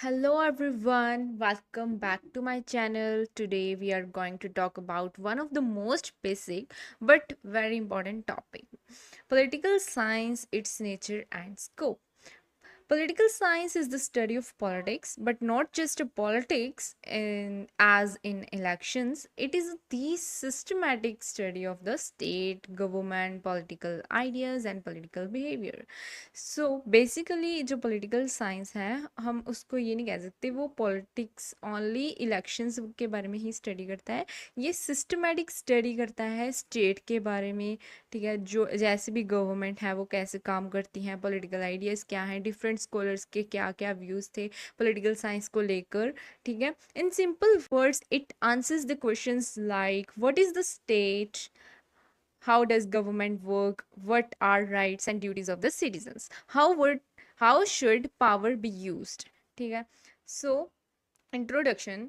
Hello everyone, welcome back to my channel. Today we are going to talk about one of the most basic but very important topic. Political science, its nature and scope. Political science is the study of politics, but not just a politics as in elections. It is the systematic study of the state, government, political ideas and political behavior. So basically जो political science है हम उसको ये नहीं कह सकते वो politics only elections के बारे में ही स्टडी करता है। ये सिस्टमेटिक स्टडी करता है स्टेट के बारे में। ठीक है, जो जैसे भी गवर्नमेंट है वो कैसे काम करती हैं, पॉलिटिकल आइडियाज़ क्या हैं, डिफरेंट स्कॉलर्स के क्या क्या व्यूज़ थे पॉलिटिकल साइंस को लेकर। ठीक है, in simple words it answers the questions like what is the state, how does government work, what are rights and duties of the citizens, how should power be used. ठीक है, so introduction,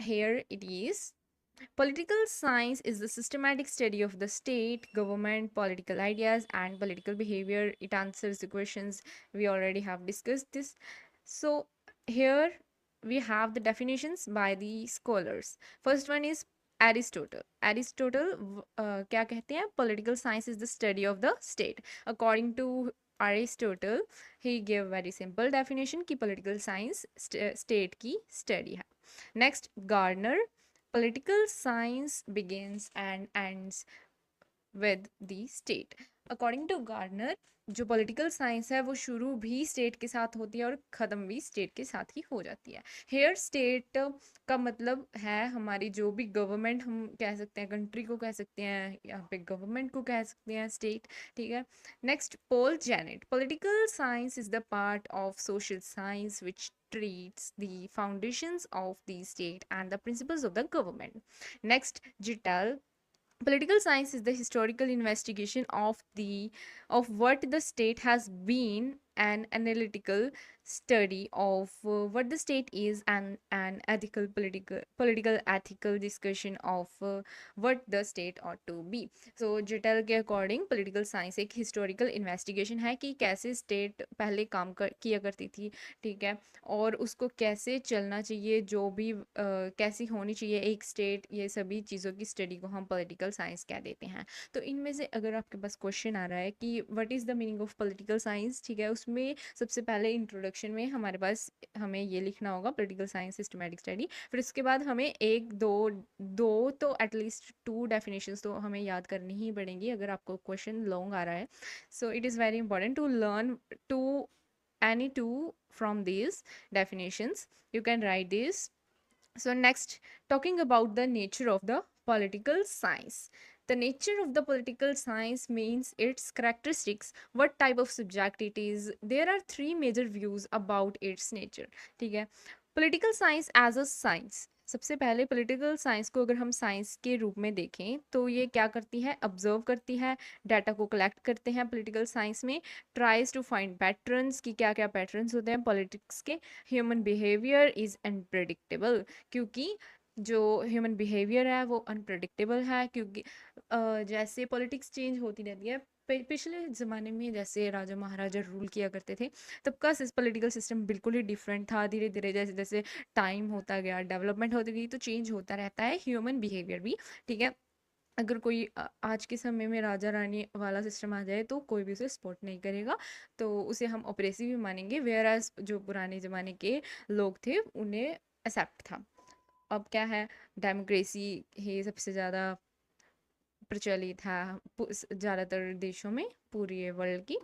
here it is. Political science is the systematic study of the state, government, political ideas and political behavior. It answers the questions we already have discussed this. So here we have the definitions by the scholars. First one is Aristotle. क्या कहते हैं? Political science is the study of the state. According to Aristotle, he gave very simple definition कि political science state की study है. Next, Gardner. Political science begins and ends with the state. According to Gardner, जो political science है वो शुरू भी state के साथ होती है और ख़त्म भी स्टेट के साथ ही हो जाती है। हेयर स्टेट का मतलब है हमारी जो भी गवर्नमेंट, हम कह सकते हैं कंट्री को कह सकते हैं, यहाँ पे गवर्नमेंट को कह सकते हैं स्टेट। ठीक है, next Paul Janet. Political science is the part of social science which treats the foundations of the state and the principles of the government. Next, Gittal. Political science is the historical investigation of what the state has been, an analytical study of what the state is, and an ethical political ethical discussion of what the state ought to be. So जिटल के according political science एक historical investigation है कि कैसे state पहले किया करती थी। ठीक है, और उसको कैसे चलना चाहिए, जो भी कैसी होनी चाहिए एक स्टेट, ये सभी चीज़ों की स्टडी को हम पॉलिटिकल साइंस कह देते हैं। तो इनमें से अगर आपके पास क्वेश्चन आ रहा है कि what is the meaning of political science, ठीक है, उसमें सबसे पहले इंट्रोडक्शन में हमारे पास हमें ये लिखना होगा पॉलिटिकल साइंस सिस्टमैटिक स्टडी। फिर उसके बाद हमें एक दो दो तो एटलीस्ट टू डेफिनेशंस तो हमें याद करनी ही पड़ेंगी अगर आपको क्वेश्चन लॉन्ग आ रहा है। So it is very important to learn to any two from these definitions. You can write this. So next, talking about the nature of the political science. The nature of the political science means its characteristics, what type of subject it is. There are three major views about its nature. ठीक है, political science as a science. सबसे पहले political science को अगर हम science के रूप में देखें तो ये क्या करती है, ऑब्जर्व करती है, डाटा को कलेक्ट करते हैं पॉलिटिकल साइंस में, ट्राइज टू फाइंड पैटर्न्स कि क्या क्या पैटर्न्स होते हैं पॉलिटिक्स के। ह्यूमन बिहेवियर इज़ अनप्रेडिक्टेबल, क्योंकि जो ह्यूमन बिहेवियर है वो अनप्रडिक्टेबल है, क्योंकि जैसे पॉलिटिक्स चेंज होती रहती है। पिछले ज़माने में जैसे राजा महाराजा रूल किया करते थे, तब का पॉलिटिकल सिस्टम बिल्कुल ही डिफरेंट था। धीरे धीरे जैसे जैसे टाइम होता गया, डेवलपमेंट होती गई, तो चेंज होता रहता है ह्यूमन बिहेवियर भी। ठीक है, अगर कोई आज के समय में राजा रानी वाला सिस्टम आ जाए तो कोई भी उसे सपोर्ट नहीं करेगा, तो उसे हम ऑपरेसिव ही मानेंगे, वेयर एज जो पुराने ज़माने के लोग थे उन्हें एक्सेप्ट था। अब क्या है, डेमोक्रेसी ही सबसे ज़्यादा प्रचलित है ज़्यादातर देशों में, पूरी वर्ल्ड की।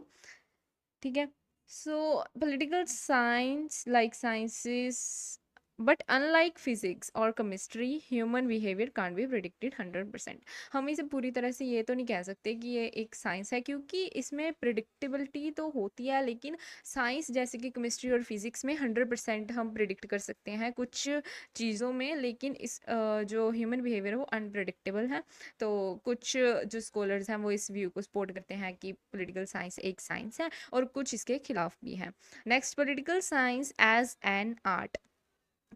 ठीक है, so political science like sciences, but unlike physics और chemistry, human behaviour can't be predicted 100%। हम इसे पूरी तरह से ये तो नहीं कह सकते कि ये एक साइंस है, क्योंकि इसमें प्रिडिक्टेबिलिटी तो होती है, लेकिन साइंस जैसे कि केमिस्ट्री और फिजिक्स में 100% हम प्रिडिक्ट कर सकते हैं कुछ चीज़ों में, लेकिन इस जो ह्यूमन बिहेवियर है वो अनप्रडिक्टेबल है। तो कुछ जो स्कॉलर्स हैं वो इस व्यू को सपोर्ट करते हैं कि पॉलिटिकल साइंस एक साइंस है, और कुछ इसके खिलाफ भी हैं। Next, political science as an art.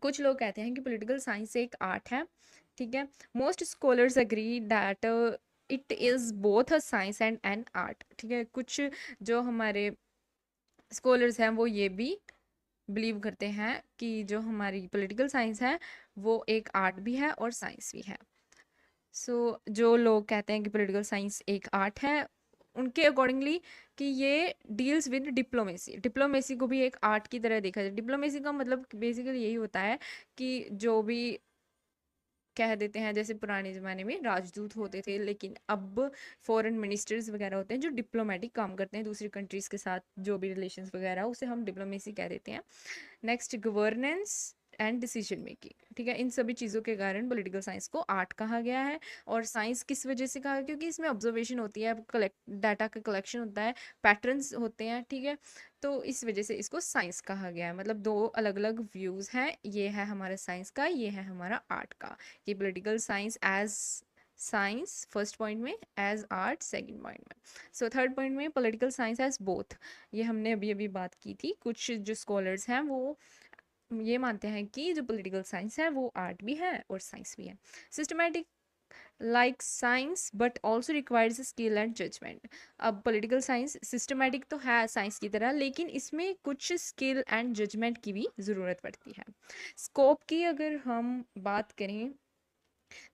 कुछ लोग कहते हैं कि पॉलिटिकल साइंस एक आर्ट है। ठीक है, most scholars agree that it is both a science and an art. ठीक है, कुछ जो हमारे स्कॉलर्स हैं वो ये भी बिलीव करते हैं कि जो हमारी पॉलिटिकल साइंस है वो एक आर्ट भी है और साइंस भी है। जो लोग कहते हैं कि पॉलिटिकल साइंस एक आर्ट है, उनके अकॉर्डिंगली कि ये डील्स विद डिप्लोमेसी, डिप्लोमेसी को भी एक आर्ट की तरह देखा जाए। डिप्लोमेसी का मतलब बेसिकली यही होता है कि जो भी कह देते हैं, जैसे पुराने ज़माने में राजदूत होते थे, लेकिन अब फॉरेन मिनिस्टर्स वगैरह होते हैं जो डिप्लोमेटिक काम करते हैं दूसरी कंट्रीज़ के साथ, जो भी रिलेशंस वगैरह, उसे हम डिप्लोमेसी कह देते हैं। Next, governance and decision making. ठीक है, इन सभी चीज़ों के कारण पॉलिटिकल साइंस को आर्ट कहा गया है। और साइंस किस वजह से कहा, क्योंकि इसमें ऑब्जर्वेशन होती है, कलेक्ट डाटा का कलेक्शन होता है, पैटर्न्स होते हैं। ठीक है, तो इस वजह से इसको साइंस कहा गया है। मतलब दो अलग अलग व्यूज़ हैं, ये है हमारा साइंस का, ये है हमारा आर्ट का। कि political science as science first point में, एज आर्ट सेकंड पॉइंट में। सो थर्ड पॉइंट में पॉलिटिकल साइंस एज बोथ। ये हमने अभी अभी बात की थी। कुछ जो स्कॉलर्स हैं वो ये मानते हैं कि जो पॉलिटिकल साइंस है वो आर्ट भी है और साइंस भी है। Systematic like science but also requires skill and judgement. अब पॉलिटिकल साइंस सिस्टमैटिक तो है साइंस की तरह, लेकिन इसमें कुछ स्किल एंड जजमेंट की भी ज़रूरत पड़ती है। स्कोप की अगर हम बात करें,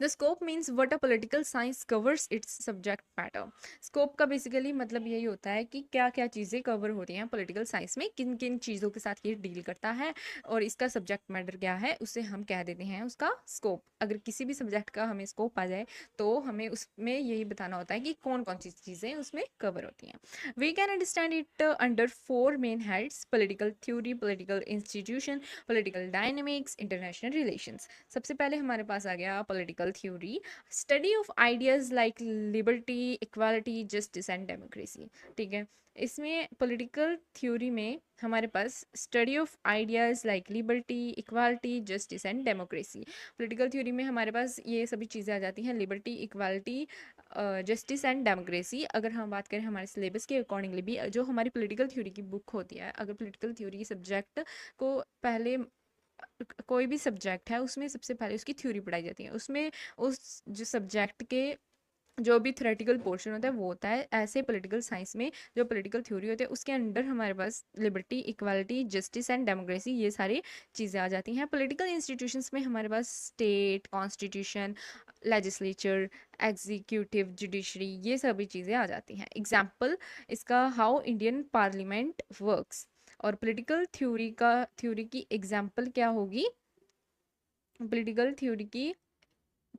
the scope means what a political science covers it's subject matter. Scope का बेसिकली मतलब यही होता है कि क्या क्या चीज़ें कवर होती हैं पॉलिटिकल साइंस में, किन किन चीज़ों के साथ ये डील करता है और इसका सब्जेक्ट मैटर क्या है, उसे हम कह देते हैं उसका स्कोप। अगर किसी भी सब्जेक्ट का हमें स्कोप आ जाए तो हमें उसमें यही बताना होता है कि कौन कौन सी चीज़ें उसमें कवर होती हैं। We can understand it under four main heads: political theory, political institution, political dynamics, international relations. सबसे पहले हमारे पास आ गया political theory, study of ideas like liberty, equality, justice and democracy. ठीक है, इसमें पॉलिटिकल थ्योरी में हमारे पास study of ideas like liberty, equality, justice and democracy. Political theory में हमारे पास ये सभी चीज़ें आ जाती हैं, liberty, equality, justice and democracy. अगर हम बात करें हमारे सिलेबस के अकॉर्डिंगली भी, जो हमारी पॉलिटिकल थ्योरी की बुक होती है, अगर पॉलिटिकल थ्योरी सब्जेक्ट को पहले कोई भी सब्जेक्ट है उसमें सबसे पहले उसकी थ्योरी पढ़ाई जाती है, उसमें उस जो सब्जेक्ट के जो भी थ्योरेटिकल पोर्शन होता है वो होता है। ऐसे पॉलिटिकल साइंस में जो पॉलिटिकल थ्योरी होती है उसके अंडर हमारे पास liberty, equality, justice and democracy, ये सारी चीज़ें आ जाती हैं। पॉलिटिकल इंस्टीट्यूशंस में हमारे पास state, constitution, legislature, executive, judiciary, ये सभी चीज़ें आ जाती हैं। एग्जाम्पल इसका, हाउ इंडियन पार्लियामेंट वर्क्स। और पॉलिटिकल थ्योरी की एग्जाम्पल क्या होगी, पॉलिटिकल थ्योरी की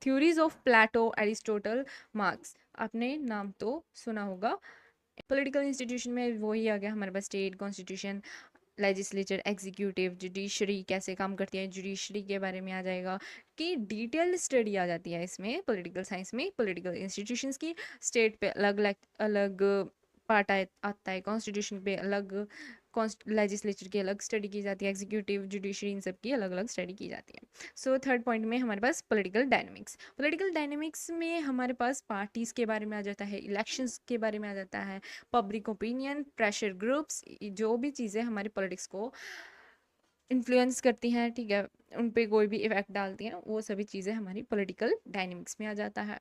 theories of Plato, Aristotle, Marx. आपने नाम तो सुना होगा। पॉलिटिकल इंस्टीट्यूशन में वही आ गया हमारे पास, state, constitution, legislature, executive, judiciary कैसे काम करती है, जुडिशरी के बारे में आ जाएगा। कि डिटेल्ड स्टडी आ जाती है इसमें पॉलिटिकल साइंस में पॉलिटिकल इंस्टीट्यूशंस की। स्टेट पे अलग अलग अलग पार्ट आता है, कॉन्स्टिट्यूशन पे अलग, लेजिस्लेचर की अलग स्टडी की जाती है, एग्जीक्यूटिव, जुडिशरी, इन सब की अलग अलग स्टडी की जाती है। सो थर्ड पॉइंट में हमारे पास पॉलिटिकल डायनेमिक्स। पॉलिटिकल डायनेमिक्स में हमारे पास पार्टीज के बारे में आ जाता है, इलेक्शंस के बारे में आ जाता है, पब्लिक ओपिनियन, प्रेशर ग्रुप्स, जो भी चीज़ें हमारी पॉलिटिक्स को इन्फ्लुएंस करती हैं, ठीक है, उन पे कोई भी इफेक्ट डालती हैं, वो सभी चीज़ें हमारी पॉलिटिकल डायनेमिक्स में आ जाता है।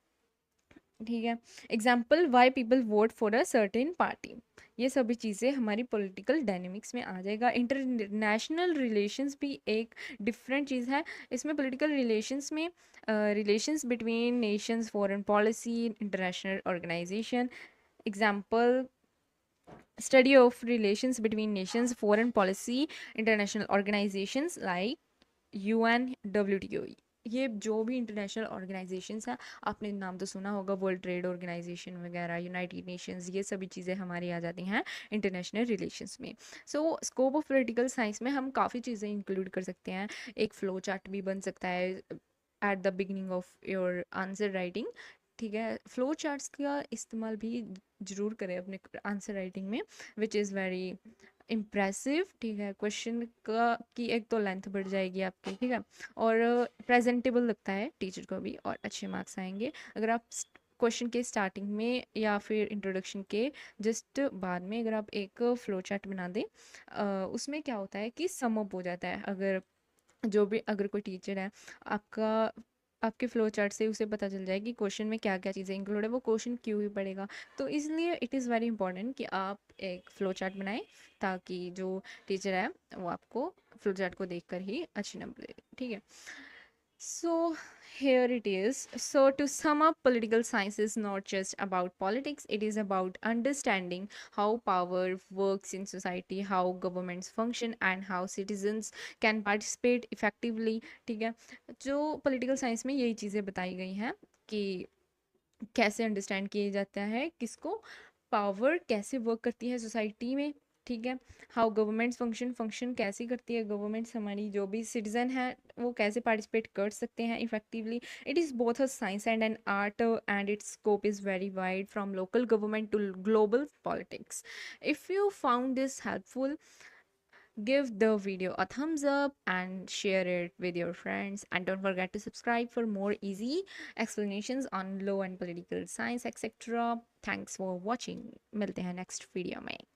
ठीक है, example, why people vote for a certain party, ये सभी चीज़ें हमारी पॉलिटिकल डायनेमिक्स में आ जाएगा। इंटरनेशनल रिलेशंस भी एक डिफरेंट चीज़ है। इसमें पॉलिटिकल रिलेशंस में relations between nations, foreign policy, international organisation. Example, study of relations between nations, foreign policy, international organizations like UN, WTO। ये जो भी इंटरनेशनल ऑर्गेनाइजेशंस हैं, आपने नाम तो सुना होगा, वर्ल्ड ट्रेड ऑर्गेनाइजेशन वगैरह, यूनाइटेड नेशंस, ये सभी चीज़ें हमारी आ जाती हैं इंटरनेशनल रिलेशंस में। सो स्कोप ऑफ पॉलिटिकल साइंस में हम काफ़ी चीज़ें इंक्लूड कर सकते हैं। एक फ्लो चार्ट भी बन सकता है at the beginning of your answer writing. ठीक है, फ्लो चार्ट्स का इस्तेमाल भी ज़रूर करें अपने आंसर राइटिंग में, विच इज़ वेरी इम्प्रेसिव। ठीक है, क्वेश्चन का की एक तो लेंथ बढ़ जाएगी आपकी, ठीक है, और प्रेजेंटेबल लगता है टीचर को भी, और अच्छे मार्क्स आएंगे। अगर आप क्वेश्चन के स्टार्टिंग में या फिर इंट्रोडक्शन के जस्ट बाद में अगर आप एक फ्लो चार्ट बना दें, उसमें क्या होता है कि सम अप हो जाता है। अगर जो भी अगर कोई टीचर है आपका आपके फ्लो चार्ट से उसे पता चल जाए कि क्वेश्चन में क्या क्या चीज़ें इंक्लूड है, वो क्वेश्चन क्यों ही पड़ेगा। तो इसलिए इट इज़ वेरी इंपॉर्टेंट कि आप एक फ्लो चार्ट बनाएं, ताकि जो टीचर है वो आपको फ्लो चार्ट को देखकर ही अच्छे नंबर दे, ठीक है। So here it is. So to sum up, political science is not just about politics, it is about understanding how power works in society, how governments function, and how citizens can participate effectively. ठीक है, जो political science में यही चीज़ें बताई गई हैं कि कैसे अंडरस्टैंड किया जाता है किसको, पावर कैसे वर्क करती है सोसाइटी में, ठीक है। हाउ गवर्नमेंट्स फंक्शन कैसे करती है गवर्नमेंट्स, हमारी जो भी सिटीजन है वो कैसे पार्टिसिपेट कर सकते हैं effectively. It is both a science and an art and its scope is very wide from local government to global politics. If you found this helpful, give the video a thumbs up and share it with your friends, and don't forget to subscribe for more easy explanations on law and political science etc. Thanks for watching, milte hain next video mein.